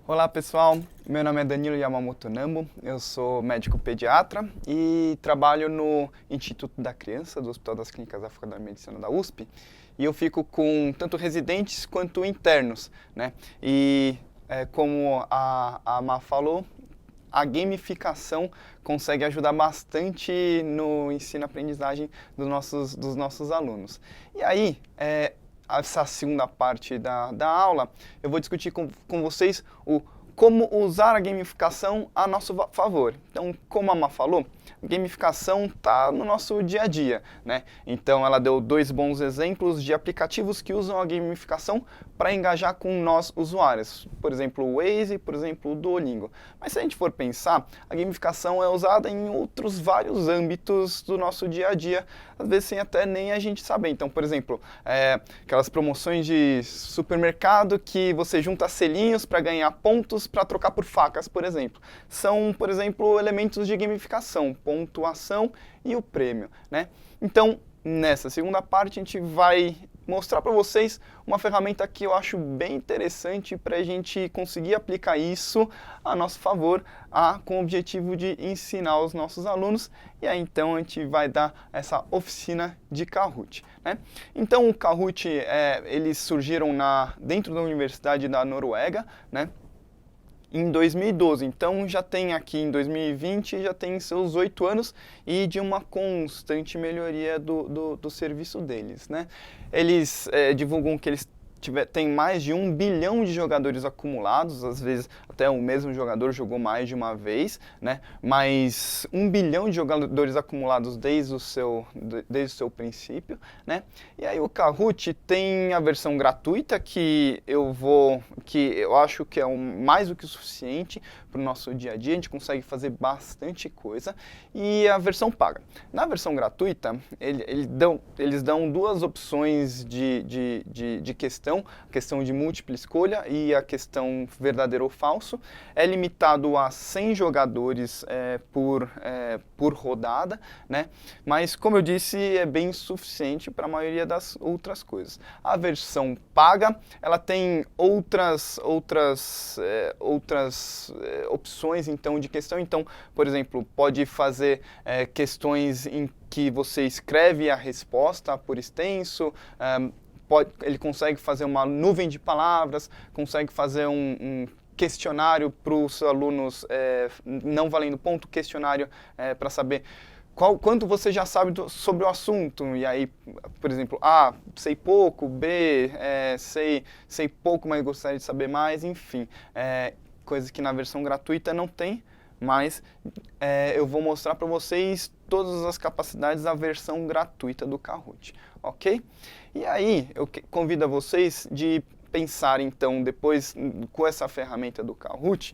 Olá pessoal, meu nome é Danilo Yamamoto Nambo, eu sou médico pediatra e trabalho no Instituto da Criança do Hospital das Clínicas da Faculdade de Medicina da USP e eu fico com tanto residentes quanto internos, né? E como a Má falou, a gamificação consegue ajudar bastante no ensino-aprendizagem dos nossos alunos. E aí, essa segunda parte da aula, eu vou discutir com vocês o como usar a gamificação a nosso favor. Então, como a Má falou, gamificação está no nosso dia a dia, né? Então, ela deu dois bons exemplos de aplicativos que usam a gamificação para engajar com nós usuários. Por exemplo, o Waze, por exemplo, o Duolingo. Mas se a gente for pensar, a gamificação é usada em outros vários âmbitos do nosso dia a dia, às vezes sem até nem a gente saber. Então, por exemplo, aquelas promoções de supermercado que você junta selinhos para ganhar pontos para trocar por facas, por exemplo. São, por exemplo, elementos de gamificação, pontuação e o prêmio, né? Então, nessa segunda parte, a gente vai mostrar para vocês uma ferramenta que eu acho bem interessante para a gente conseguir aplicar isso a nosso favor, com o objetivo de ensinar os nossos alunos. E aí então a gente vai dar essa oficina de Kahoot, né? Então o Kahoot, eles surgiram dentro da Universidade da Noruega, né? Em 2012, então já tem aqui em 2020, já tem seus 8 anos e de uma constante melhoria do serviço deles, né? Eles divulgam que eles têm mais de 1 bilhão de jogadores acumulados, às vezes até o mesmo jogador jogou mais de uma vez, né? Mas 1 bilhão de jogadores acumulados desde o seu princípio, né? E aí o Kahoot tem a versão gratuita que eu acho que é mais do que o suficiente para o nosso dia a dia, a gente consegue fazer bastante coisa, e a versão paga. Na versão gratuita, eles dão duas opções de questão, a questão de múltipla escolha e a questão verdadeiro ou falso. É limitado a 100 jogadores por rodada, né? Mas, como eu disse, é bem suficiente para a maioria das outras coisas. A versão paga, ela tem outras opções então de questão. Então, por exemplo, pode fazer questões em que você escreve a resposta por extenso, ele consegue fazer uma nuvem de palavras, consegue fazer um questionário para os alunos, não valendo ponto, questionário para saber quanto você já sabe sobre o assunto. E aí, por exemplo, A, sei pouco, B, sei pouco, mas gostaria de saber mais, enfim. Coisa que na versão gratuita não tem, mas eu vou mostrar para vocês todas as capacidades da versão gratuita do Kahoot, ok? E aí, eu convido a vocês de pensar, então, depois, com essa ferramenta do Kahoot,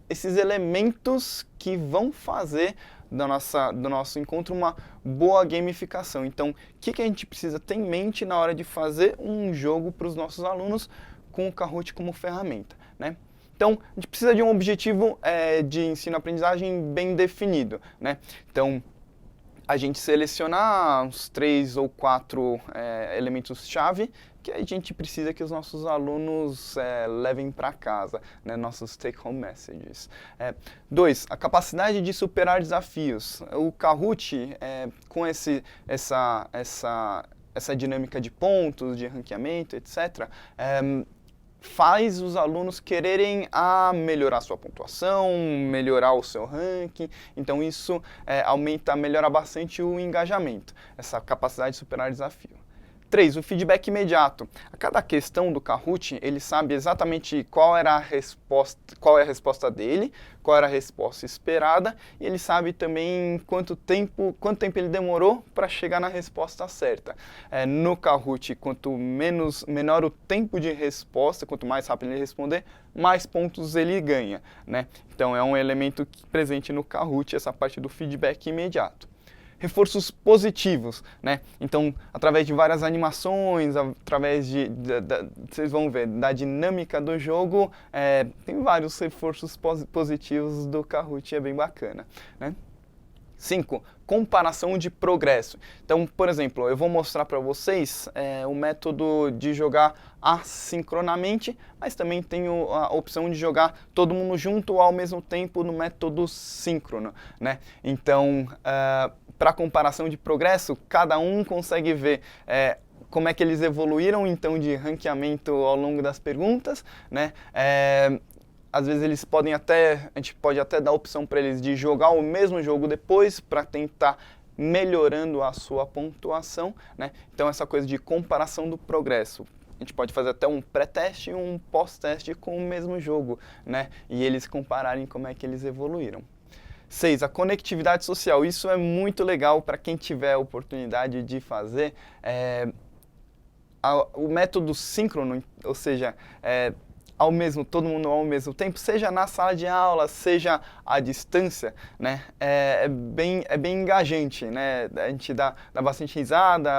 esses elementos que vão fazer do nosso encontro uma boa gamificação. Então, o que a gente precisa ter em mente na hora de fazer um jogo para os nossos alunos com o Kahoot como ferramenta, né? Então, a gente precisa de um objetivo de ensino-aprendizagem bem definido, né? Então, a gente selecionar uns 3 ou 4 elementos-chave que a gente precisa que os nossos alunos levem para casa, né? Nossos take-home messages. 2, a capacidade de superar desafios. O Kahoot, com essa dinâmica de pontos, de ranqueamento, etc., faz os alunos quererem melhorar sua pontuação, melhorar o seu ranking. Então isso melhora bastante o engajamento, essa capacidade de superar desafio. 3, o feedback imediato. A cada questão do Kahoot, ele sabe exatamente qual é a resposta dele, qual era a resposta esperada, e ele sabe também quanto tempo ele demorou para chegar na resposta certa. No Kahoot, quanto menor o tempo de resposta, quanto mais rápido ele responder, mais pontos ele ganha, né? Então é um elemento presente no Kahoot, essa parte do feedback imediato. Reforços positivos, né? Então, através de várias animações, através vocês vão ver, da dinâmica do jogo, tem vários reforços positivos do Kahoot, é bem bacana, né? 5. Comparação de progresso. Então, por exemplo, eu vou mostrar para vocês o método de jogar assincronamente, mas também tenho a opção de jogar todo mundo junto ao mesmo tempo no método síncrono, né? Então, para comparação de progresso, cada um consegue ver como é que eles evoluíram então de ranqueamento ao longo das perguntas, né? Às vezes eles podem até, a gente pode até dar a opção para eles de jogar o mesmo jogo depois para tentar melhorando a sua pontuação, né? Então essa coisa de comparação do progresso. A gente pode fazer até um pré-teste e um pós-teste com o mesmo jogo, né? E eles compararem como é que eles evoluíram. 6. A conectividade social. Isso é muito legal para quem tiver a oportunidade de fazer. O método síncrono, ou seja, todo mundo ao mesmo tempo, seja na sala de aula, seja à distância, né? É bem engajante, né? A gente dá bastante risada,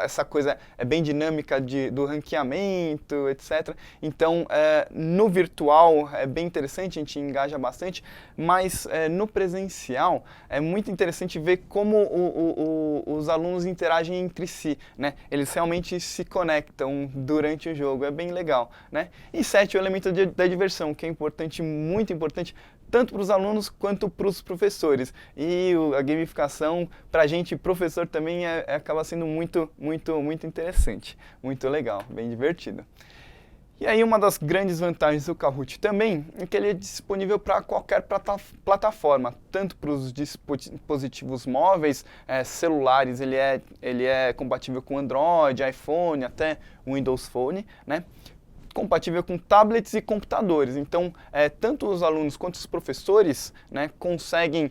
essa coisa é bem dinâmica do ranqueamento, etc. Então, no virtual é bem interessante, a gente engaja bastante, mas no presencial é muito interessante ver como os alunos interagem entre si, né? Eles realmente se conectam durante o jogo, é bem legal, né? E 7, o elemento da diversão, que é importante, muito importante, tanto para os alunos quanto para os professores. E a gamificação, para a gente, professor, também acaba sendo muito interessante, muito legal, bem divertido. E aí uma das grandes vantagens do Kahoot também é que ele é disponível para qualquer plataforma, tanto para os dispositivos móveis, celulares, ele é compatível com Android, iPhone, até Windows Phone, né? Compatível com tablets e computadores. Então, tanto os alunos quanto os professores, né, conseguem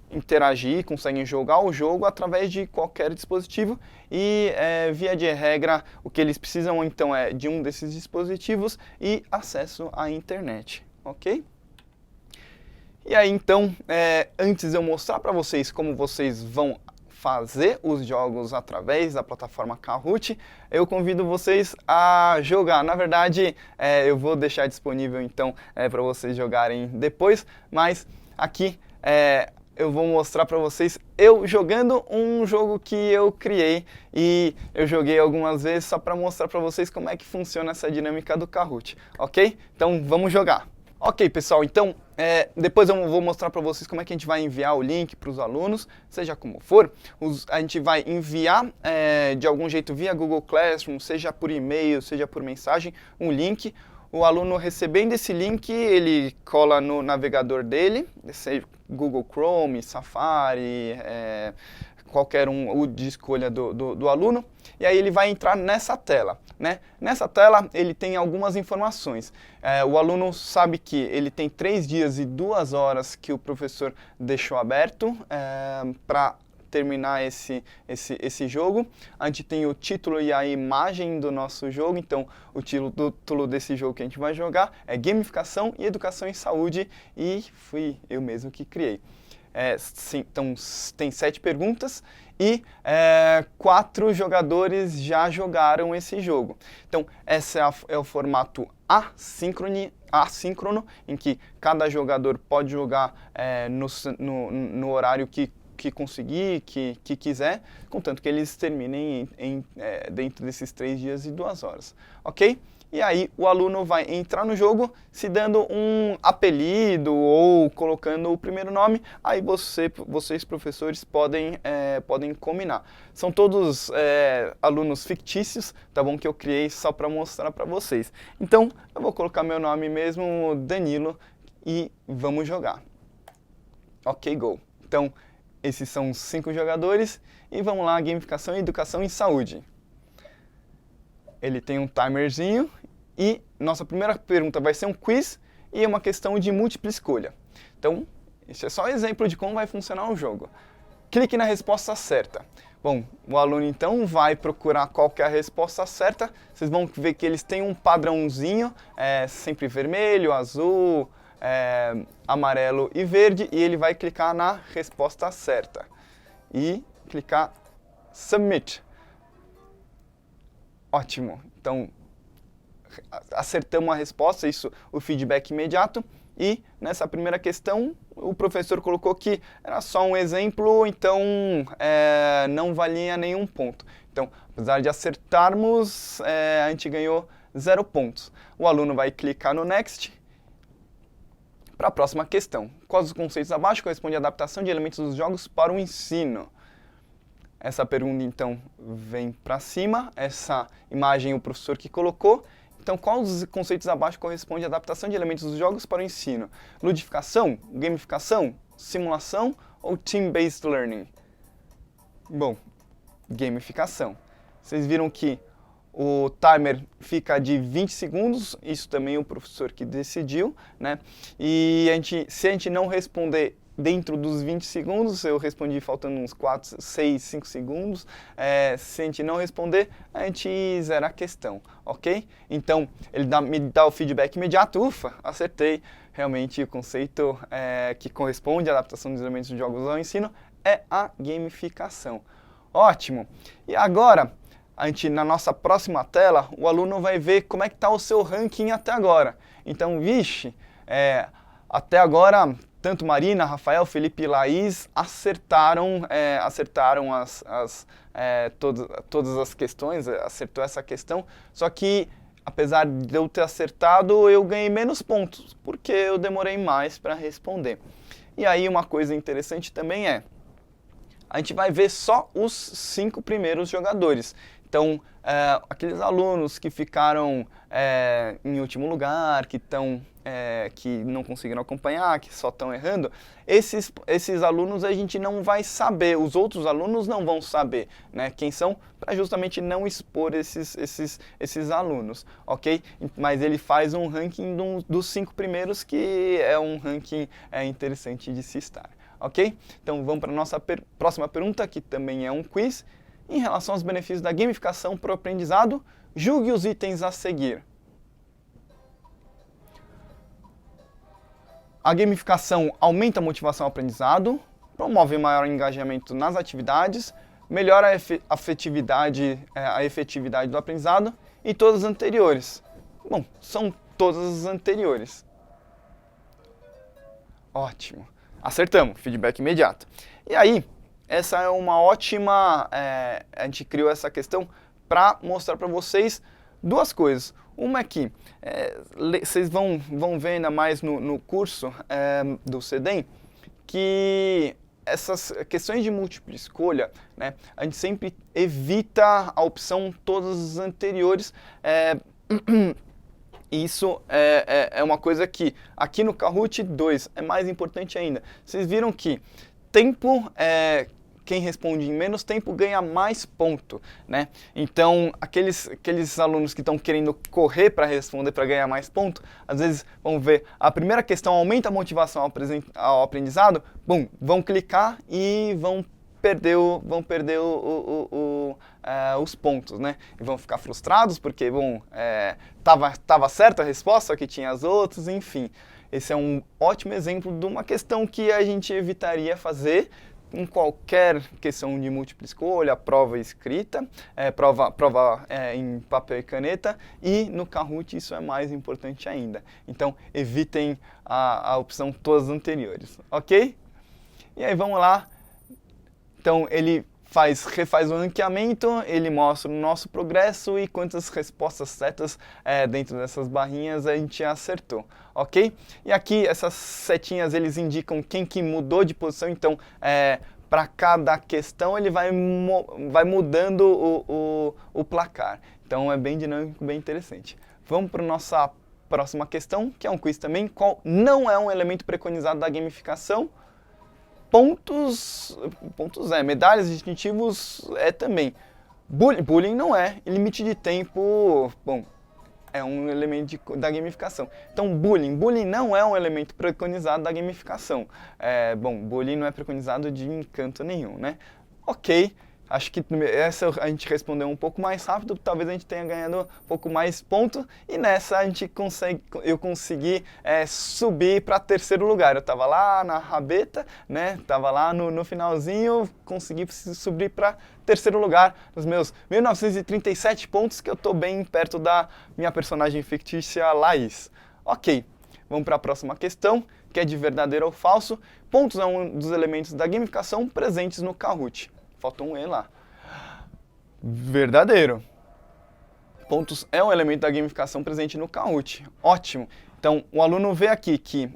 interagir, conseguem jogar o jogo através de qualquer dispositivo e, via de regra, o que eles precisam então é de um desses dispositivos e acesso à internet, ok? E aí então, antes de eu mostrar para vocês como vocês vão fazer os jogos através da plataforma Kahoot, eu convido vocês a jogar. Na verdade, eu vou deixar disponível então para vocês jogarem depois, mas aqui eu vou mostrar para vocês eu jogando um jogo que eu criei e eu joguei algumas vezes só para mostrar para vocês como é que funciona essa dinâmica do Kahoot, ok? Então vamos jogar. Ok, pessoal, então depois eu vou mostrar para vocês como é que a gente vai enviar o link para os alunos, seja como for. A gente vai enviar de algum jeito via Google Classroom, seja por e-mail, seja por mensagem, um link. O aluno recebendo esse link, ele cola no navegador dele, seja Google Chrome, Safari, qualquer um de escolha do aluno, e aí ele vai entrar nessa tela, né? Nessa tela ele tem algumas informações. O aluno sabe que ele tem 3 dias e 2 horas que o professor deixou aberto para terminar esse jogo. A gente tem o título e a imagem do nosso jogo, então o título desse jogo que a gente vai jogar é Gamificação e Educação em Saúde, e fui eu mesmo que criei. Sim, então tem 7 perguntas e 4 jogadores já jogaram esse jogo. Então esse é o formato assíncrono, em que cada jogador pode jogar no horário que conseguir, que quiser, contanto que eles terminem dentro desses 3 dias e 2 horas, ok? E aí o aluno vai entrar no jogo se dando um apelido ou colocando o primeiro nome, aí vocês professores podem combinar. São todos alunos fictícios, tá bom? Que eu criei só para mostrar para vocês. Então eu vou colocar meu nome mesmo, Danilo, e vamos jogar. Ok, go. Então esses são os 5 jogadores e vamos lá, Gamificação e Educação em Saúde. Ele tem um timerzinho e nossa primeira pergunta vai ser um quiz e uma questão de múltipla escolha. Então, esse é só um exemplo de como vai funcionar o jogo. Clique na resposta certa. Bom, o aluno então vai procurar qual que é a resposta certa. Vocês vão ver que eles têm um padrãozinho, sempre vermelho, azul, amarelo e verde, e ele vai clicar na resposta certa e clicar Submit. Ótimo. Então, acertamos a resposta, isso, o feedback imediato. E nessa primeira questão, o professor colocou que era só um exemplo, então não valia nenhum ponto. Então, apesar de acertarmos, a gente ganhou 0 pontos. O aluno vai clicar no Next. Para a próxima questão, quais os conceitos abaixo correspondem à adaptação de elementos dos jogos para o ensino? Essa pergunta, então, vem para cima, essa imagem o professor que colocou. Então, quais os conceitos abaixo correspondem à adaptação de elementos dos jogos para o ensino? Ludificação, gamificação, simulação ou team-based learning? Bom, gamificação. Vocês viram que o timer fica de 20 segundos, isso também é o professor que decidiu, né? E se a gente não responder dentro dos 20 segundos, eu respondi faltando uns 4, 6, 5 segundos, se a gente não responder, a gente zera a questão, ok? Então, ele me dá o feedback imediato, ufa, acertei, realmente o conceito que corresponde à adaptação dos elementos de jogos ao ensino é a gamificação. Ótimo! E agora, na nossa próxima tela, o aluno vai ver como é que está o seu ranking até agora. Então, vixe, até agora, tanto Marina, Rafael, Felipe e Laís acertaram todas as questões, acertou essa questão, só que, apesar de eu ter acertado, eu ganhei menos pontos, porque eu demorei mais para responder. E aí, uma coisa interessante também a gente vai ver só os 5 primeiros jogadores. Então, aqueles alunos que ficaram em último lugar, que não conseguiram acompanhar, que só estão errando, esses alunos a gente não vai saber, os outros alunos não vão saber, né, quem são, para justamente não expor esses alunos, ok? Mas ele faz um ranking dos 5 primeiros, que é um ranking interessante de se estar, ok? Então vamos para a nossa próxima pergunta, que também é um quiz. Em relação aos benefícios da gamificação para o aprendizado, julgue os itens a seguir. A gamificação aumenta a motivação ao aprendizado, promove maior engajamento nas atividades, melhora a efetividade do aprendizado e todas as anteriores. Bom, são todas as anteriores. Ótimo. Acertamos, feedback imediato. E aí, essa é uma ótima... a gente criou essa questão para mostrar para vocês duas coisas. Uma é que vocês vão ver ainda mais no curso do CEDEM, que essas questões de múltipla escolha, né, a gente sempre evita a opção todas as anteriores. Isso é uma coisa que aqui no Kahoot 2 é mais importante ainda. Vocês viram que tempo, quem responde em menos tempo ganha mais ponto, né? Então, aqueles alunos que estão querendo correr para responder para ganhar mais ponto, às vezes vão ver a primeira questão aumenta a motivação ao aprendizado, bom, vão clicar e vão perder os pontos, né? E vão ficar frustrados porque, bom, tava certa a resposta, que tinha as outras, enfim. Esse é um ótimo exemplo de uma questão que a gente evitaria fazer em qualquer questão de múltipla escolha, prova escrita, prova em papel e caneta, e no Kahoot isso é mais importante ainda. Então, evitem a opção todas as anteriores, ok? E aí, vamos lá. Então, ele refaz o ranqueamento, ele mostra o nosso progresso e quantas respostas certas dentro dessas barrinhas a gente acertou, ok? E aqui essas setinhas eles indicam quem que mudou de posição, então para cada questão ele vai mudando o placar. Então é bem dinâmico, bem interessante. Vamos para a nossa próxima questão, que é um quiz também, qual não é um elemento preconizado da gamificação. Pontos medalhas, distintivos também. Bullying não é, e limite de tempo, bom, é um elemento da gamificação. Então, bullying não é um elemento preconizado da gamificação. Bom, bullying não é preconizado de canto nenhum, né? Ok, acho que essa a gente respondeu um pouco mais rápido, talvez a gente tenha ganhado um pouco mais pontos, e nessa eu consegui subir para terceiro lugar. Eu estava lá na rabeta, né? Tava lá no finalzinho, consegui subir para terceiro lugar, nos meus 1937 pontos, que eu estou bem perto da minha personagem fictícia Laís. Ok, vamos para a próxima questão, que é de verdadeiro ou falso. Pontos é um dos elementos da gamificação presentes no Kahoot. Faltou um E lá. Verdadeiro. Pontos é um elemento da gamificação presente no Kahoot. Ótimo. Então, o aluno vê aqui que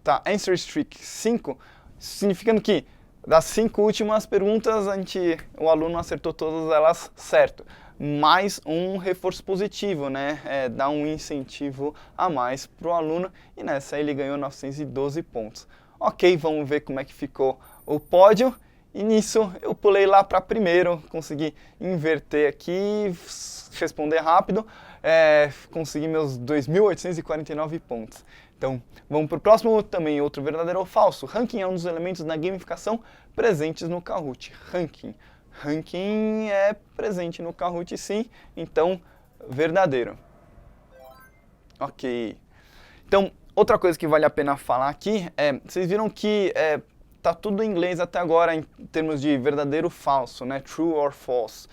tá Answer Streak 5, significando que das 5 últimas perguntas, o aluno acertou todas elas certo. Mais um reforço positivo, né? Dá um incentivo a mais para o aluno, e nessa ele ganhou 912 pontos. Ok, vamos ver como é que ficou o pódio. E nisso eu pulei lá para primeiro, consegui inverter aqui, responder rápido, consegui meus 2.849 pontos. Então, vamos para o próximo, também outro verdadeiro ou falso. Ranking é um dos elementos da gamificação presentes no Kahoot. Ranking é presente no Kahoot, sim, então verdadeiro. Ok. Então, outra coisa que vale a pena falar aqui vocês viram que tá tudo em inglês até agora em termos de verdadeiro ou falso, né? True or false.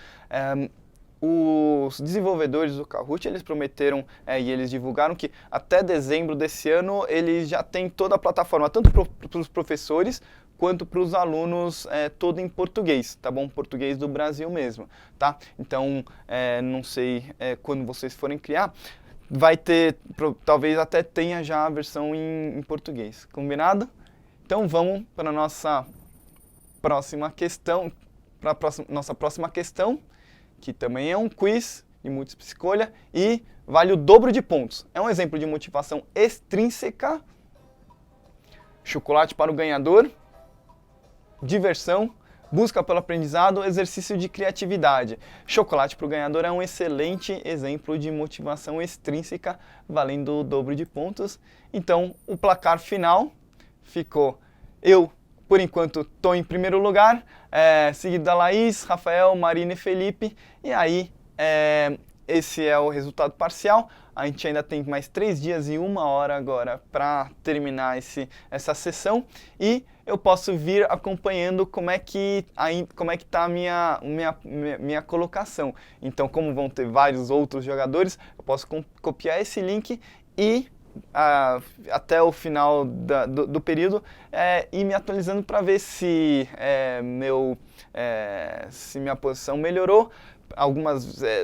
Os desenvolvedores do Kahoot, eles prometeram e eles divulgaram que até dezembro desse ano eles já têm toda a plataforma, tanto para os professores quanto para os alunos, todo em português, tá bom? Português do Brasil mesmo, tá? Então, não sei quando vocês forem criar, vai ter, talvez até tenha já a versão em português, combinado? Então vamos para a nossa próxima questão, nossa próxima questão, que também é um quiz de múltipla escolha e vale o dobro de pontos. É um exemplo de motivação extrínseca, chocolate para o ganhador, diversão, busca pelo aprendizado, exercício de criatividade. Chocolate para o ganhador é um excelente exemplo de motivação extrínseca, valendo o dobro de pontos. Então, o placar final ficou: eu, por enquanto, estou em primeiro lugar, seguido da Laís, Rafael, Marina e Felipe. E aí, esse é o resultado parcial. A gente ainda tem mais 3 dias e 1 hora agora para terminar essa sessão. E eu posso vir acompanhando como é que está a minha colocação. Então, como vão ter vários outros jogadores, eu posso copiar esse link e até o final do período ir me atualizando para ver se minha posição melhorou.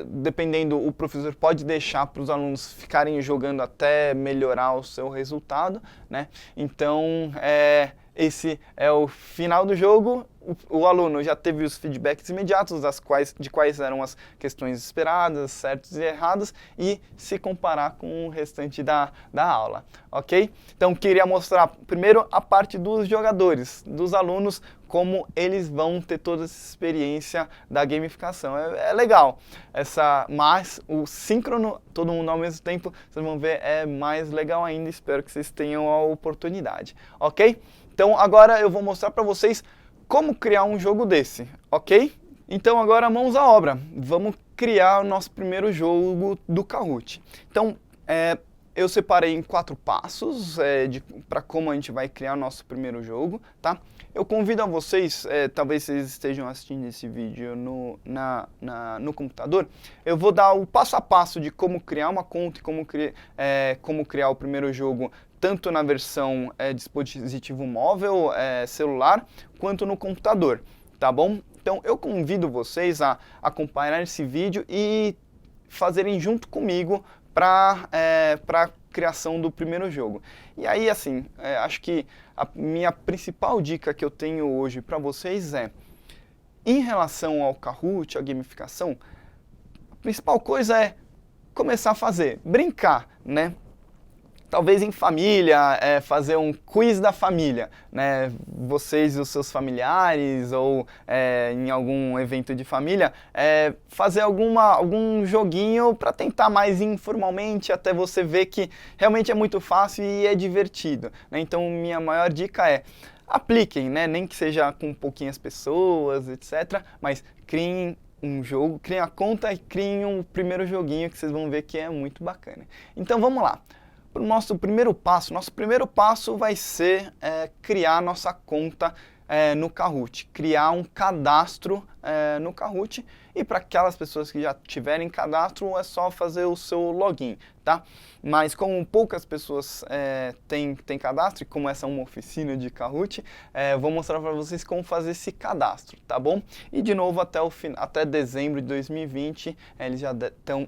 Dependendo, o professor pode deixar para os alunos ficarem jogando até melhorar o seu resultado, né? Então, esse é o final do jogo. O aluno já teve os feedbacks imediatos de quais eram as questões esperadas, certas e erradas, e se comparar com o restante da aula, ok? Então, queria mostrar primeiro a parte dos jogadores, dos alunos, como eles vão ter toda essa experiência da gamificação. É legal, mas o síncrono, todo mundo ao mesmo tempo, vocês vão ver, é mais legal ainda. Espero que vocês tenham a oportunidade, ok? Então agora eu vou mostrar para vocês como criar um jogo desse, ok? Então agora mãos à obra, vamos criar o nosso primeiro jogo do Kahoot. Então, eu separei em 4 passos para como a gente vai criar o nosso primeiro jogo, tá? Eu convido a vocês, talvez vocês estejam assistindo esse vídeo no computador, eu vou dar o passo a passo de como criar uma conta e como criar o primeiro jogo, tanto na versão dispositivo móvel, celular, quanto no computador, tá bom? Então eu convido vocês a acompanhar esse vídeo e fazerem junto comigo para a criação do primeiro jogo. E aí, assim, acho que a minha principal dica que eu tenho hoje para vocês em relação ao Kahoot, à gamificação, a principal coisa é começar a fazer, brincar, né? talvez em família, fazer um quiz da família, né? Vocês e os seus familiares ou em algum evento de família, fazer algum joguinho para tentar mais informalmente, até você ver que realmente é muito fácil e é divertido, né? Então, minha maior dica é apliquem, né? Nem que seja com pouquinhas pessoas, etc. Mas criem um jogo, criem a conta e criem um primeiro joguinho que vocês vão ver que é muito bacana. Então vamos lá. Para o nosso primeiro passo vai ser criar nossa conta no Kahoot, criar um cadastro no Kahoot, e para aquelas pessoas que já tiverem cadastro é só fazer o seu login, tá? Mas como poucas pessoas têm cadastro, e como essa é uma oficina de Kahoot, vou mostrar para vocês como fazer esse cadastro, tá bom? E de novo até dezembro de 2020 eles já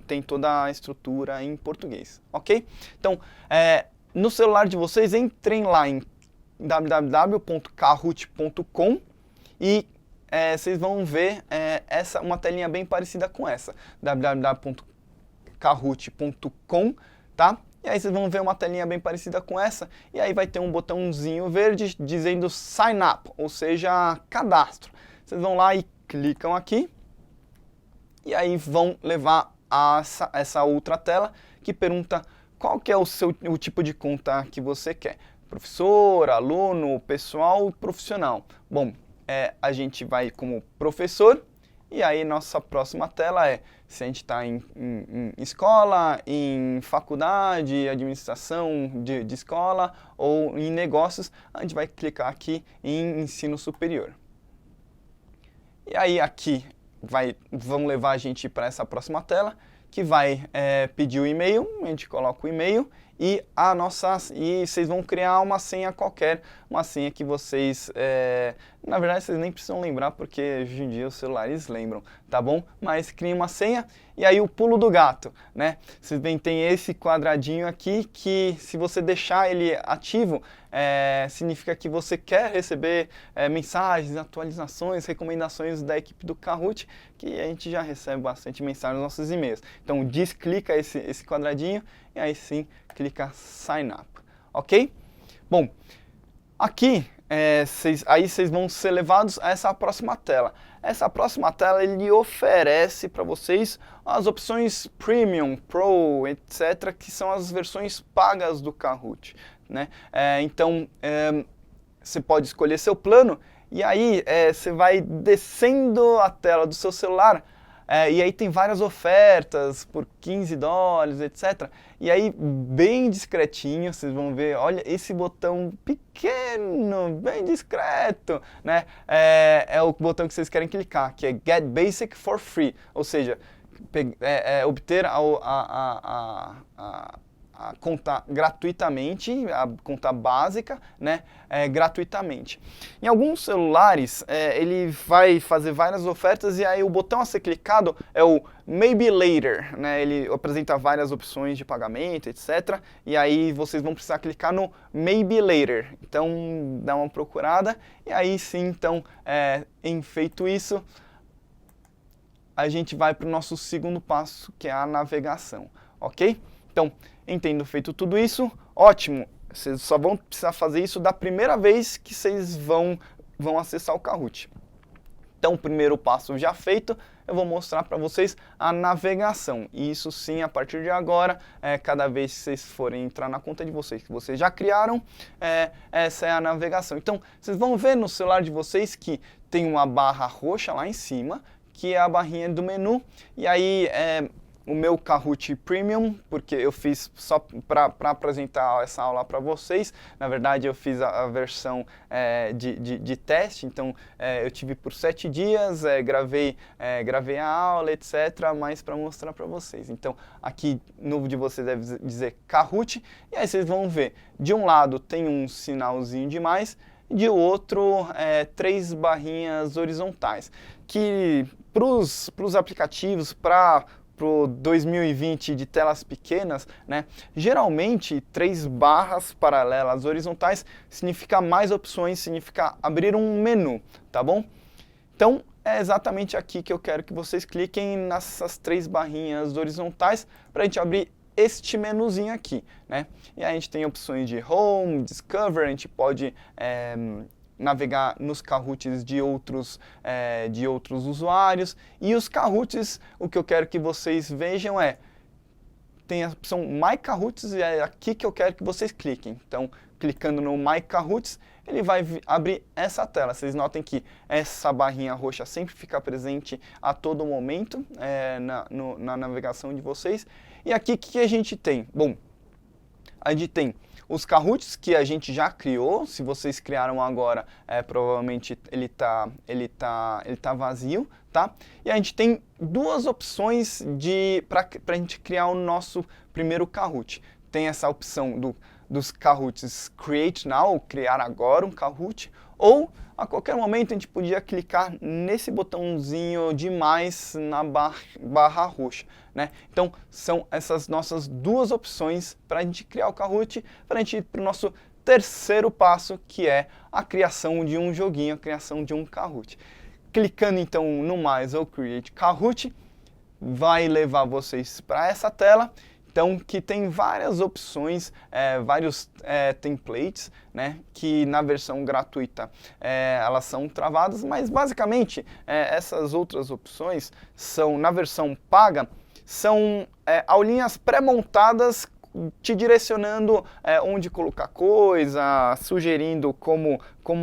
têm toda a estrutura em português, ok? Então, no celular de vocês, entrem lá em www.kahoot.com e vocês vão ver uma telinha bem parecida com essa, www.kahoot.com, tá? E aí vocês vão ver uma telinha bem parecida com essa, e aí vai ter um botãozinho verde dizendo Sign Up, ou seja, cadastro. Vocês vão lá e clicam aqui, e aí vão levar a essa outra tela que pergunta qual que é o tipo de conta que você quer. Professor, aluno, pessoal, profissional. Bom, a gente vai como professor, e aí nossa próxima tela se a gente está em escola, em faculdade, administração de escola ou em negócios, a gente vai clicar aqui em ensino superior. E aí aqui vão levar a gente para essa próxima tela, que vai pedir o e-mail, a gente coloca o e-mail e vocês vão criar uma senha qualquer, uma senha que vocês, na verdade vocês nem precisam lembrar porque hoje em dia os celulares lembram, tá bom? Mas criem uma senha e aí o pulo do gato, né? Vocês veem, tem esse quadradinho aqui que se você deixar ele ativo, significa que você quer receber mensagens, atualizações, recomendações da equipe do Kahoot, que a gente já recebe bastante mensagem nos nossos e-mails. Então desclica esse quadradinho e aí sim clica Sign Up, ok? Bom, aqui vocês vão ser levados a essa próxima tela. Essa próxima tela ele oferece para vocês as opções Premium, Pro, etc., que são as versões pagas do Kahoot, né? Então, você pode escolher seu plano e aí você vai descendo a tela do seu celular. E aí tem várias ofertas por $15, etc. E aí, bem discretinho, vocês vão ver, olha, esse botão pequeno, bem discreto, né? É o botão que vocês querem clicar, que é Get Basic for Free. Ou seja, obter a conta gratuitamente, a conta básica, né, gratuitamente. Em alguns celulares, ele vai fazer várias ofertas e aí o botão a ser clicado é o Maybe Later, né, ele apresenta várias opções de pagamento, etc. E aí vocês vão precisar clicar no Maybe Later. Então, dá uma procurada e aí sim, então, em feito isso, a gente vai para o nosso segundo passo, que é a navegação, ok? Então, tendo feito tudo isso, ótimo, vocês só vão precisar fazer isso da primeira vez que vocês vão acessar o Kahoot. Então, o primeiro passo já feito, eu vou mostrar para vocês a navegação. E isso sim, a partir de agora, cada vez que vocês forem entrar na conta de vocês, que vocês já criaram, essa é a navegação. Então, vocês vão ver no celular de vocês que tem uma barra roxa lá em cima, que é a barrinha do menu, e aí o meu Kahoot Premium, porque eu fiz só para apresentar essa aula para vocês. Na verdade, eu fiz a versão de teste, então eu tive por 7 dias, gravei a aula, etc., mas para mostrar para vocês. Então, aqui no de vocês deve dizer Kahoot, e aí vocês vão ver, de um lado tem um sinalzinho de mais, de outro 3 barrinhas horizontais, que para os aplicativos, para o 2020 de telas pequenas, né, geralmente 3 barras paralelas horizontais significa mais opções, significa abrir um menu, tá bom? Então, é exatamente aqui que eu quero que vocês cliquem nessas 3 barrinhas horizontais para a gente abrir este menuzinho aqui, né? E aí a gente tem opções de Home, Discover, a gente pode navegar nos Kahoots de outros usuários. E os Kahoots, o que eu quero que vocês vejam tem a opção My Kahoots e é aqui que eu quero que vocês cliquem. Então, clicando no My Kahoots, ele vai abrir essa tela. Vocês notem que essa barrinha roxa sempre fica presente a todo momento na navegação de vocês. E aqui o que a gente tem? Bom, a gente tem os Kahoots que a gente já criou. Se vocês criaram agora, provavelmente ele tá vazio, tá? E a gente tem duas opções para a gente criar o nosso primeiro Kahoot. Tem essa opção dos Kahoots Create Now, criar agora um Kahoot, ou a qualquer momento a gente podia clicar nesse botãozinho de mais na barra roxa, né? Então são essas nossas duas opções para a gente criar o Kahoot, para a gente ir para o nosso terceiro passo, que é a criação de um joguinho, a criação de um Kahoot. Clicando então no mais ou Create Kahoot, vai levar vocês para essa tela. Então, que tem várias opções, vários templates, né, que na versão gratuita elas são travadas, mas basicamente essas outras opções são, na versão paga, são aulinhas pré-montadas te direcionando onde colocar coisa, sugerindo como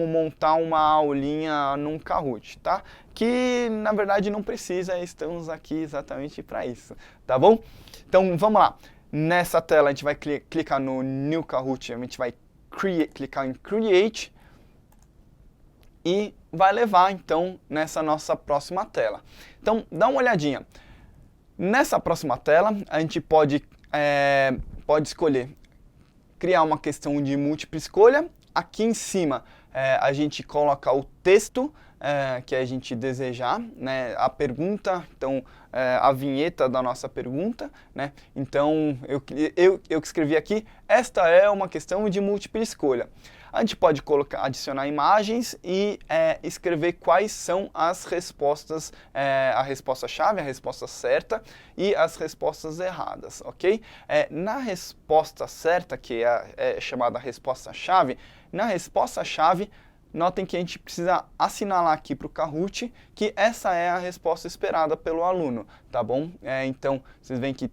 montar uma aulinha num Kahoot, tá? Que na verdade não precisa, estamos aqui exatamente para isso, tá bom? Então vamos lá, nessa tela a gente vai clicar no New Kahoot, a gente vai clicar em Create e vai levar então nessa nossa próxima tela. Então dá uma olhadinha, nessa próxima tela a gente pode escolher criar uma questão de múltipla escolha. Aqui em cima a gente coloca o texto que a gente desejar, né, a pergunta, então a vinheta da nossa pergunta, né? Então eu que escrevi aqui, esta é uma questão de múltipla escolha. A gente pode adicionar imagens e escrever quais são as respostas, a resposta-chave, a resposta certa e as respostas erradas, ok? Na resposta certa, que é chamada resposta-chave, na resposta-chave, notem que a gente precisa assinalar aqui para o Kahoot que essa é a resposta esperada pelo aluno, tá bom? Então, vocês veem que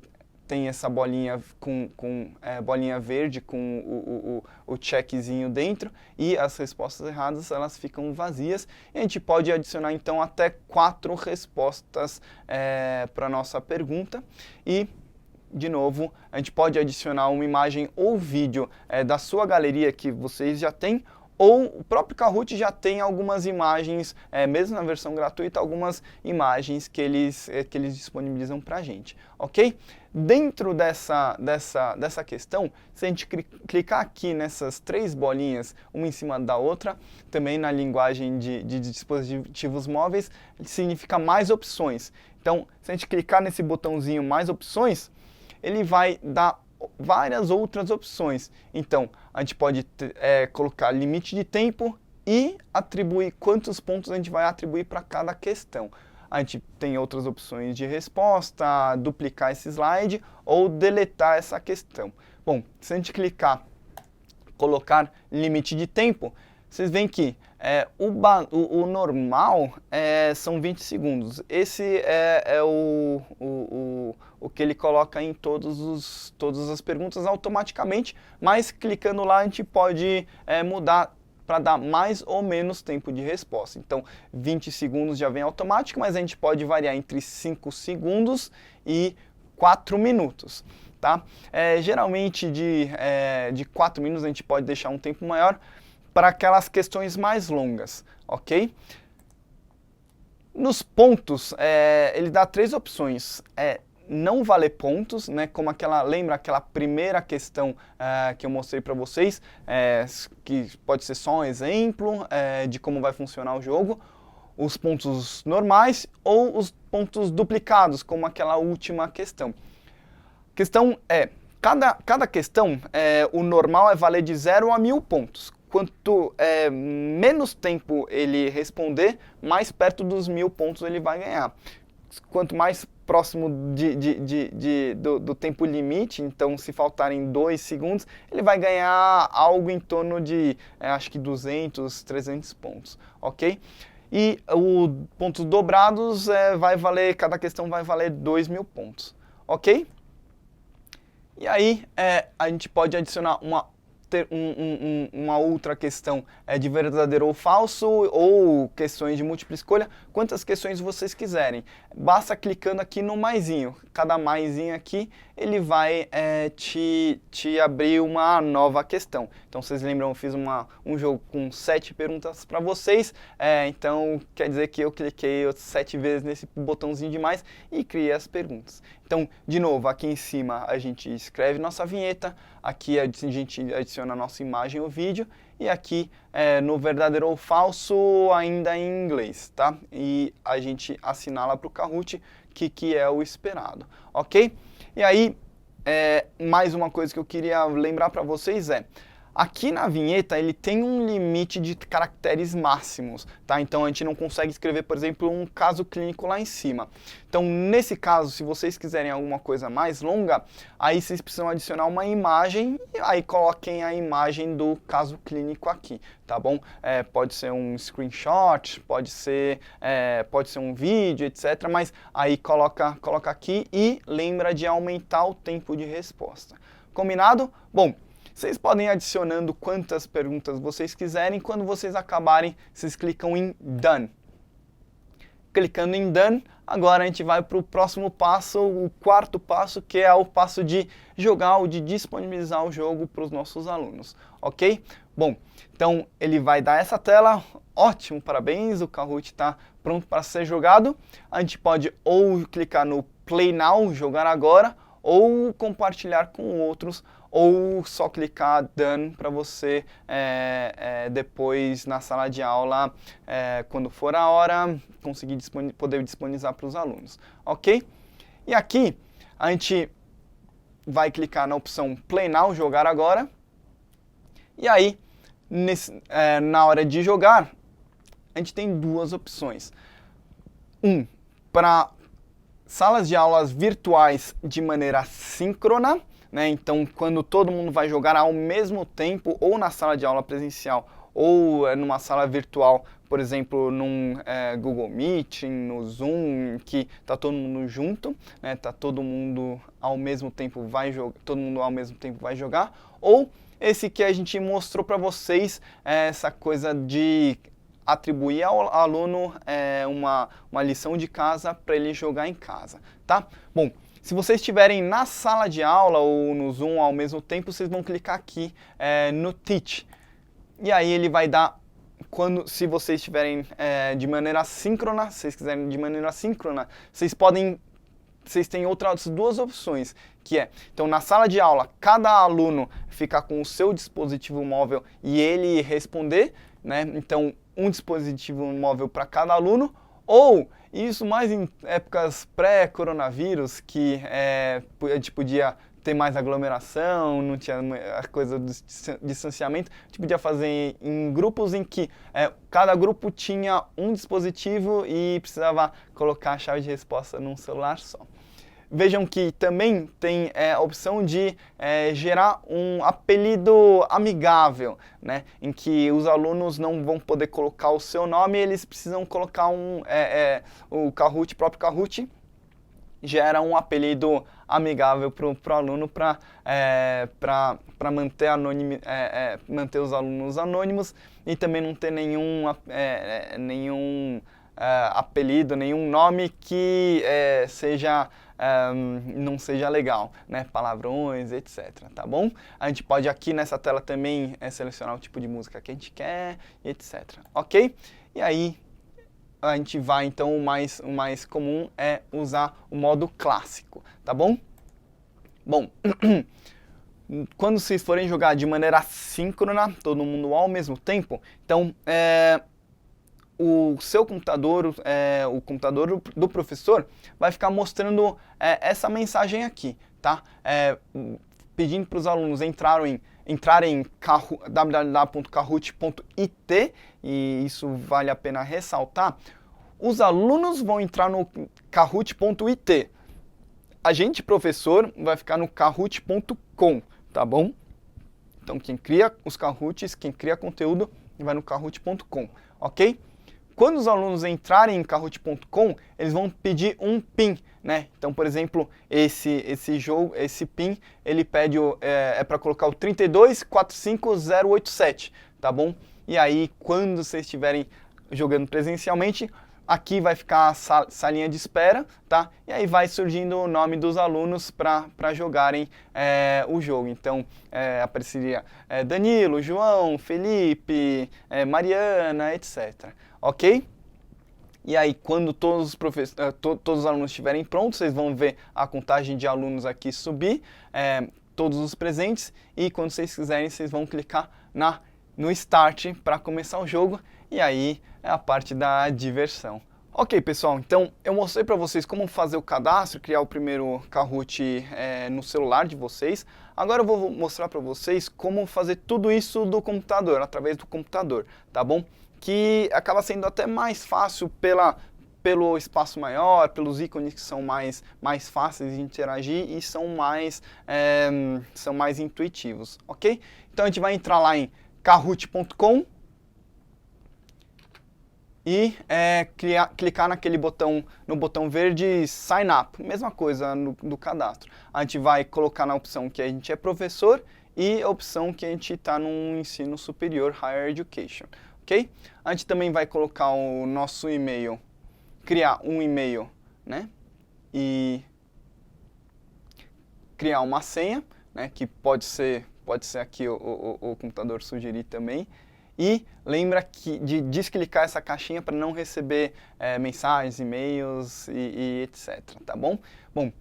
tem essa bolinha bolinha verde com o checkzinho dentro e as respostas erradas elas ficam vazias. E a gente pode adicionar então até 4 respostas para a nossa pergunta e de novo, a gente pode adicionar uma imagem ou vídeo da sua galeria que vocês já têm, ou o próprio Kahoot já tem algumas imagens, mesmo na versão gratuita, algumas imagens que eles disponibilizam para a gente, ok? Dentro dessa questão, se a gente clicar aqui nessas 3 bolinhas, uma em cima da outra, também na linguagem de dispositivos móveis, significa mais opções. Então, se a gente clicar nesse botãozinho mais opções, ele vai dar várias outras opções. Então, a gente pode colocar limite de tempo e atribuir quantos pontos a gente vai atribuir para cada questão. A gente tem outras opções de resposta, duplicar esse slide ou deletar essa questão. Bom, se a gente clicar, colocar limite de tempo, vocês veem que o normal são 20 segundos. Esse é o que ele coloca em todas as perguntas automaticamente, mas clicando lá a gente pode mudar para dar mais ou menos tempo de resposta. Então, 20 segundos já vem automático, mas a gente pode variar entre 5 segundos e 4 minutos. Tá? Geralmente de 4 minutos a gente pode deixar um tempo maior para aquelas questões mais longas, ok? Nos pontos, ele dá 3 opções. Não valer pontos, né? Como lembra aquela primeira questão que eu mostrei para vocês, que pode ser só um exemplo de como vai funcionar o jogo. Os pontos normais ou os pontos duplicados, como aquela última questão. A questão cada questão, o normal é valer de 0 a 1000 pontos. Quanto menos tempo ele responder, mais perto dos 1000 pontos ele vai ganhar. Quanto mais próximo do tempo limite, então se faltarem 2 segundos, ele vai ganhar algo em torno de, acho que 200, 300 pontos, ok? E o pontos dobrados vai valer, cada questão vai valer 2.000 pontos, ok? E aí a gente pode adicionar uma outra questão de verdadeiro ou falso, ou questões de múltipla escolha, quantas questões vocês quiserem. Basta clicando aqui no maisinho. Cada maisinho aqui, ele vai te abrir uma nova questão. Então, vocês lembram, eu fiz um jogo com 7 perguntas para vocês, então quer dizer que eu cliquei 7 vezes nesse botãozinho de mais e criei as perguntas. Então, de novo, aqui em cima a gente escreve nossa vinheta, aqui a gente adiciona a nossa imagem ou vídeo, e aqui no verdadeiro ou falso ainda em inglês, tá? E a gente assinala para o Kahoot que é o esperado, ok? E aí, mais uma coisa que eu queria lembrar para vocês aqui na vinheta ele tem um limite de caracteres máximos, tá? Então a gente não consegue escrever, por exemplo, um caso clínico lá em cima. Então nesse caso, se vocês quiserem alguma coisa mais longa, aí vocês precisam adicionar uma imagem e aí coloquem a imagem do caso clínico aqui, tá bom? Pode ser um screenshot, pode ser um vídeo, etc. Mas aí coloca aqui e lembra de aumentar o tempo de resposta. Combinado? Bom, vocês podem ir adicionando quantas perguntas vocês quiserem. Quando vocês acabarem, vocês clicam em Done. Clicando em Done, agora a gente vai para o próximo passo, o quarto passo, que é o passo de jogar ou de disponibilizar o jogo para os nossos alunos, ok? Bom, então ele vai dar essa tela, ótimo, parabéns, o Kahoot está pronto para ser jogado. A gente pode ou clicar no Play Now, jogar agora, ou compartilhar com outros, ou só clicar Done para você depois na sala de aula, quando for a hora, conseguir poder disponibilizar para os alunos, ok? E aqui a gente vai clicar na opção Play Now, jogar agora, e aí na hora de jogar, a gente tem duas opções. Para salas de aulas virtuais de maneira síncrona, né? Então, quando todo mundo vai jogar ao mesmo tempo, ou na sala de aula presencial, ou numa sala virtual, por exemplo, num Google Meeting, no Zoom, que está todo mundo junto, né? Tá todo mundo ao mesmo tempo todo mundo ao mesmo tempo vai jogar, ou esse que a gente mostrou para vocês, essa coisa de atribuir ao aluno uma lição de casa para ele jogar em casa, tá? Bom, se vocês estiverem na sala de aula ou no Zoom ao mesmo tempo, vocês vão clicar aqui no Teach. E aí ele vai dar, se vocês estiverem de maneira síncrona, se vocês quiserem de maneira síncrona, vocês têm outras duas opções, que então na sala de aula, cada aluno ficar com o seu dispositivo móvel e ele responder, né? Então, um dispositivo móvel para cada aluno, ou isso mais em épocas pré-coronavírus, que a gente podia ter mais aglomeração, não tinha a coisa do distanciamento, a gente podia fazer em grupos em que cada grupo tinha um dispositivo e precisava colocar a chave de resposta num celular só. Vejam que também tem a opção de gerar um apelido amigável, né? Em que os alunos não vão poder colocar o seu nome, eles precisam colocar o próprio Kahoot gera um apelido amigável para o aluno para manter os alunos anônimos e também não ter nenhum apelido, nenhum nome que não seja legal, né? Palavrões, etc, tá bom? A gente pode aqui nessa tela também selecionar o tipo de música que a gente quer, etc, ok? E aí a gente vai, então, o mais comum é usar o modo clássico, tá bom? Bom, quando vocês forem jogar de maneira síncrona, todo mundo ao mesmo tempo, então o seu computador, o computador do professor, vai ficar mostrando essa mensagem aqui, tá? Pedindo para os alunos entrarem em www.kahoot.it, e isso vale a pena ressaltar. Os alunos vão entrar no kahoot.it, a gente, professor, vai ficar no kahoot.com, tá bom? Então, quem cria os Kahoots, quem cria conteúdo, vai no kahoot.com, ok? Quando os alunos entrarem em kahoot.com, eles vão pedir um PIN, né? Então, por exemplo, esse PIN, ele pede, para colocar o 3245087, tá bom? E aí, quando vocês estiverem jogando presencialmente, aqui vai ficar a salinha de espera, tá? E aí vai surgindo o nome dos alunos para jogarem o jogo. Então, apareceria Danilo, João, Felipe, Mariana, etc. Ok? E aí, quando todos os alunos estiverem prontos, vocês vão ver a contagem de alunos aqui subir, todos os presentes, e quando vocês quiserem, vocês vão clicar no Start para começar o jogo, e aí é a parte da diversão. Ok, pessoal, então eu mostrei para vocês como fazer o cadastro, criar o primeiro Kahoot no celular de vocês. Agora eu vou mostrar para vocês como fazer tudo isso do computador, através do computador, tá bom? Que acaba sendo até mais fácil pelo espaço maior, pelos ícones que são mais fáceis de interagir e são mais intuitivos, ok? Então a gente vai entrar lá em kahoot.com e clicar no botão verde Sign Up, mesma coisa do cadastro. A gente vai colocar na opção que a gente é professor e a opção que a gente está no ensino superior, Higher Education, ok? A gente também vai colocar o nosso e-mail, criar um e-mail, né? E criar uma senha, né? Que pode ser aqui o computador sugerir também. E lembra de desclicar essa caixinha para não receber mensagens, e-mails e etc, tá bom? Bom,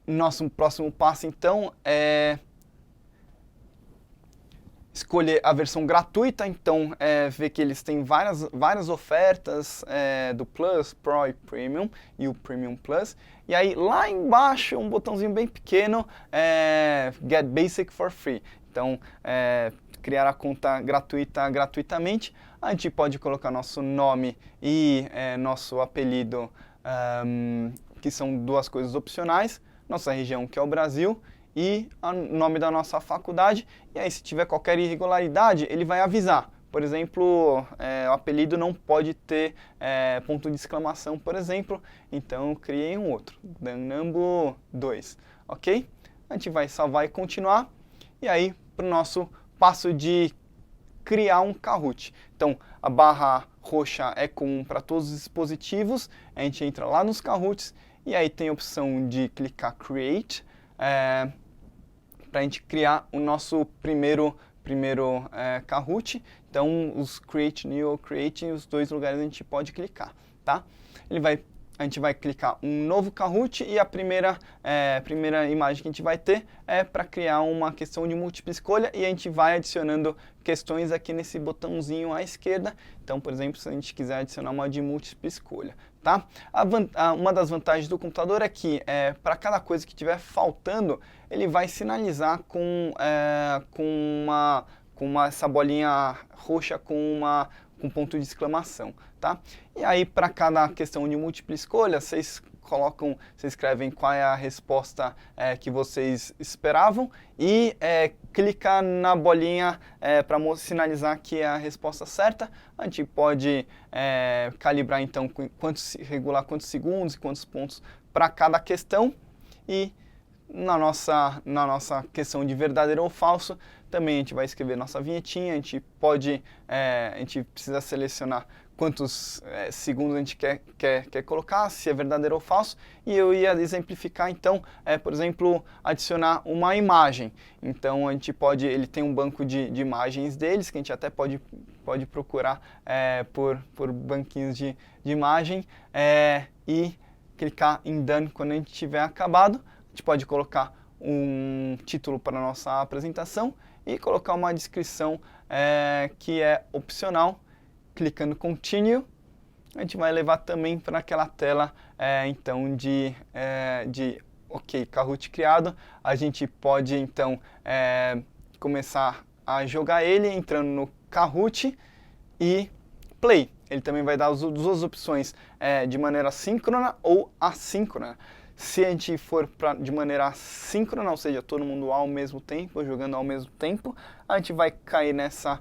nosso próximo passo então é escolher a versão gratuita, então ver que eles têm várias ofertas do Plus, Pro e Premium, e o Premium Plus. E aí lá embaixo, um botãozinho bem pequeno, Get Basic for Free. Então, criar a conta gratuitamente. A gente pode colocar nosso nome e nosso apelido, que são duas coisas opcionais, nossa região, que é o Brasil, e o nome da nossa faculdade. E aí, se tiver qualquer irregularidade, ele vai avisar. Por exemplo, o apelido não pode ter ponto de exclamação, por exemplo, então criei um outro, Danambo 2, ok? A gente vai salvar e continuar, e aí para o nosso passo de criar um Kahoot. Então, a barra roxa é comum para todos os dispositivos, a gente entra lá nos Kahoots, e aí tem a opção de clicar Create, para a gente criar o nosso primeiro Kahoot. Então, os Create New ou Create, os dois lugares a gente pode clicar, tá? A gente vai clicar um novo Kahoot e a primeira imagem que a gente vai ter é para criar uma questão de múltipla escolha, e a gente vai adicionando questões aqui nesse botãozinho à esquerda. Então, por exemplo, se a gente quiser adicionar uma de múltipla escolha, tá? Uma das vantagens do computador é que para cada coisa que estiver faltando, ele vai sinalizar com essa bolinha roxa com ponto de exclamação, tá? E aí, para cada questão de múltipla escolha, vocês escrevem qual é a resposta que vocês esperavam e clica na bolinha para sinalizar que é a resposta certa. A gente pode calibrar então regular quantos segundos e quantos pontos para cada questão, e na nossa questão de verdadeiro ou falso, também a gente vai escrever nossa vinhetinha. A gente precisa selecionar quantos segundos a gente quer colocar, se é verdadeiro ou falso, e eu ia exemplificar então, por exemplo, adicionar uma imagem. Então ele tem um banco de imagens deles, que a gente até pode procurar por banquinhos de imagem, e clicar em Done quando a gente tiver acabado. A gente pode colocar um título para a nossa apresentação e colocar uma descrição que é opcional. Clicando Continue, a gente vai levar também para aquela tela então de OK, Kahoot criado. A gente pode então começar a jogar ele entrando no Kahoot e Play. Ele também vai dar as duas opções de maneira síncrona ou assíncrona. Se a gente for de maneira síncrona, ou seja, todo mundo ao mesmo tempo, jogando ao mesmo tempo, a gente vai cair nessa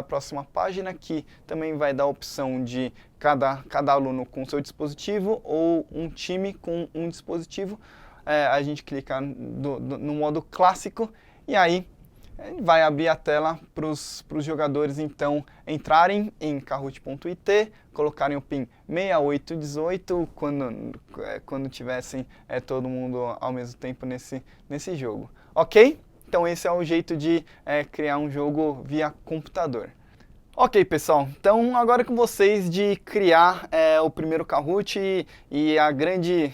próxima página, que também vai dar a opção de cada aluno com seu dispositivo ou um time com um dispositivo. A gente clica no modo clássico e aí vai abrir a tela para os jogadores então entrarem em Kahoot.it, colocarem o PIN 6818 quando tivessem todo mundo ao mesmo tempo nesse jogo. Ok? Então esse é o jeito de criar um jogo via computador. Ok, pessoal, então agora é com vocês de criar o primeiro Kahoot e a grande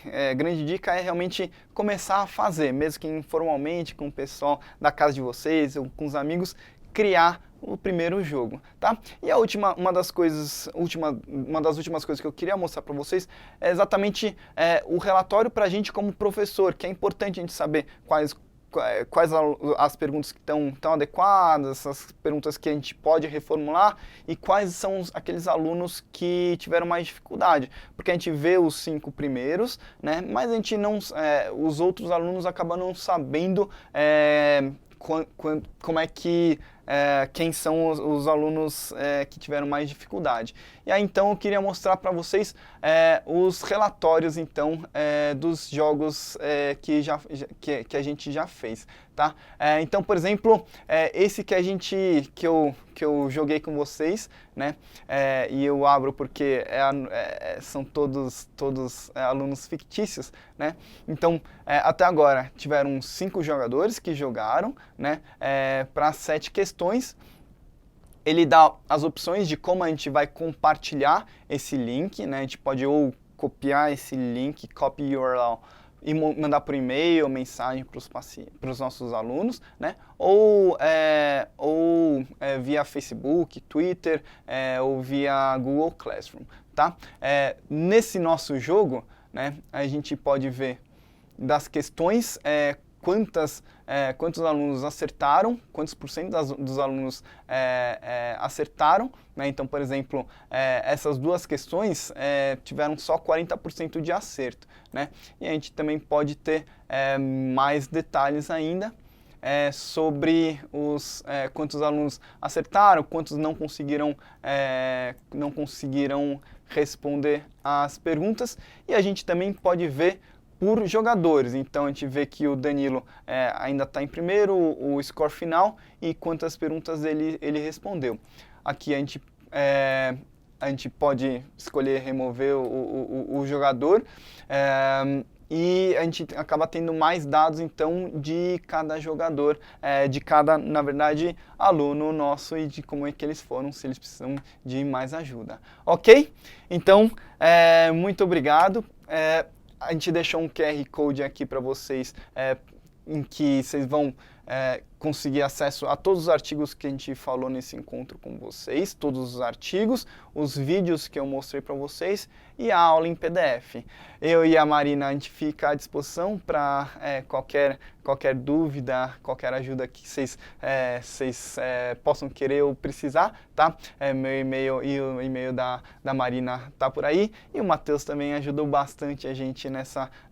dica é realmente começar a fazer, mesmo que informalmente, com o pessoal da casa de vocês ou com os amigos, criar o primeiro jogo, tá? E uma das últimas coisas que eu queria mostrar para vocês é exatamente o relatório para a gente como professor, que é importante a gente saber quais as perguntas que estão adequadas, as perguntas que a gente pode reformular e quais são aqueles alunos que tiveram mais dificuldade. Porque a gente vê os 5 primeiros, né, mas a gente não, os outros alunos acabam não sabendo como é que quem são os alunos que tiveram mais dificuldade. E aí então eu queria mostrar para vocês os relatórios então dos jogos que a gente já fez, tá? Então, por exemplo, esse que eu joguei com vocês, né? E eu abro porque são todos alunos fictícios, né? Então, até agora tiveram 5 jogadores que jogaram, né? Para 7 questões. Ele dá as opções de como a gente vai compartilhar esse link, né? A gente pode ou copiar esse link, copy URL, e mandar por e-mail, mensagem para os nossos alunos, né? Ou via Facebook, Twitter, ou via Google Classroom, tá? Nesse nosso jogo, né, a gente pode ver das questões quantos alunos acertaram, quantos por cento dos alunos acertaram, né? Então, por exemplo, essas 2 questões tiveram só 40% de acerto, né? E a gente também pode ter mais detalhes ainda sobre quantos alunos acertaram, quantos não conseguiram responder às perguntas, e a gente também pode ver por jogadores. Então a gente vê que o Danilo ainda está em primeiro, o score final e quantas perguntas ele respondeu. Aqui a gente pode escolher remover o jogador e a gente acaba tendo mais dados então de cada jogador, de cada, na verdade, aluno nosso e de como é que eles foram, se eles precisam de mais ajuda. Ok? Então, muito obrigado. A gente deixou um QR Code aqui para vocês, em que vocês vão conseguir acesso a todos os artigos que a gente falou nesse encontro com vocês, todos os artigos, os vídeos que eu mostrei para vocês e a aula em PDF. Eu e a Marina, a gente fica à disposição para qualquer dúvida, qualquer ajuda que vocês possam querer ou precisar, tá? Meu e-mail e o e-mail da Marina tá por aí, e o Matheus também ajudou bastante a gente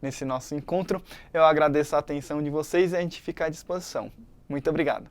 nesse nosso encontro. Eu agradeço a atenção de vocês e a gente fica à disposição. Muito obrigado.